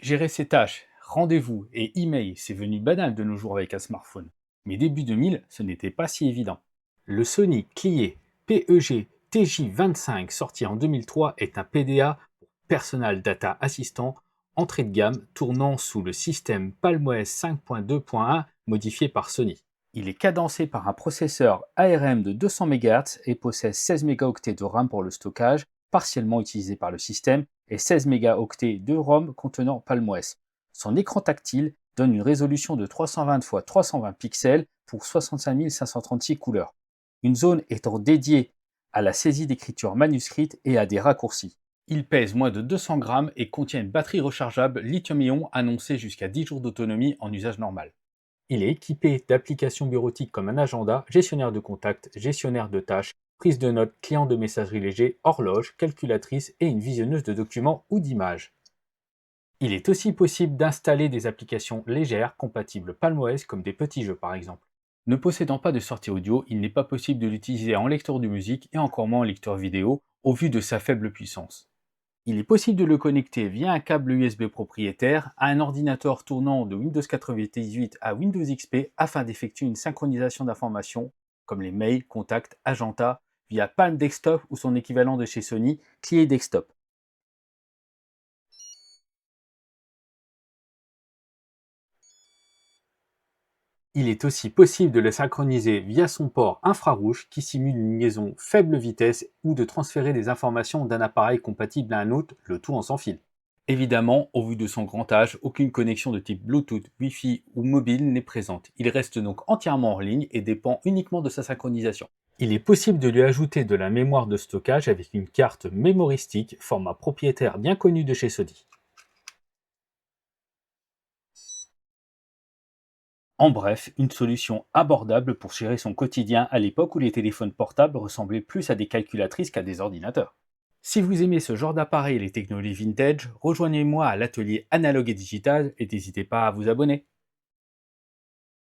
Gérer ses tâches, rendez-vous et email, c'est devenu banal de nos jours avec un smartphone. Mais début 2000, ce n'était pas si évident. Le Sony Clié PEG TJ25 sorti en 2003 est un PDA, Personal Data Assistant, entrée de gamme tournant sous le système PalmOS 5.2.1 modifié par Sony. Il est cadencé par un processeur ARM de 200 MHz et possède 16 mégaoctets de RAM pour le stockage, partiellement utilisé par le système, et 16 mégaoctets de ROM contenant PalmOS. Son écran tactile donne une résolution de 320 x 320 pixels pour 65 536 couleurs. Une zone étant dédiée à la saisie d'écriture manuscrite et à des raccourcis. Il pèse moins de 200 grammes et contient une batterie rechargeable lithium-ion annoncée jusqu'à 10 jours d'autonomie en usage normal. Il est équipé d'applications bureautiques comme un agenda, gestionnaire de contacts, gestionnaire de tâches, prise de notes, client de messagerie léger, horloge, calculatrice et une visionneuse de documents ou d'images. Il est aussi possible d'installer des applications légères compatibles PalmOS comme des petits jeux par exemple. Ne possédant pas de sortie audio, il n'est pas possible de l'utiliser en lecteur de musique et encore moins en lecteur vidéo au vu de sa faible puissance. Il est possible de le connecter via un câble USB propriétaire à un ordinateur tournant de Windows 98 à Windows XP afin d'effectuer une synchronisation d'informations comme les mails, contacts, agenda via Palm Desktop ou son équivalent de chez Sony, Clié Desktop. Il est aussi possible de le synchroniser via son port infrarouge qui simule une liaison faible vitesse ou de transférer des informations d'un appareil compatible à un autre, le tout en sans fil. Évidemment, au vu de son grand âge, aucune connexion de type Bluetooth, Wi-Fi ou mobile n'est présente. Il reste donc entièrement en ligne et dépend uniquement de sa synchronisation. Il est possible de lui ajouter de la mémoire de stockage avec une carte mémoristique, format propriétaire bien connu de chez Sony. En bref, une solution abordable pour gérer son quotidien à l'époque où les téléphones portables ressemblaient plus à des calculatrices qu'à des ordinateurs. Si vous aimez ce genre d'appareil et les technologies vintage, rejoignez-moi à l'atelier Analogue et Digital et n'hésitez pas à vous abonner.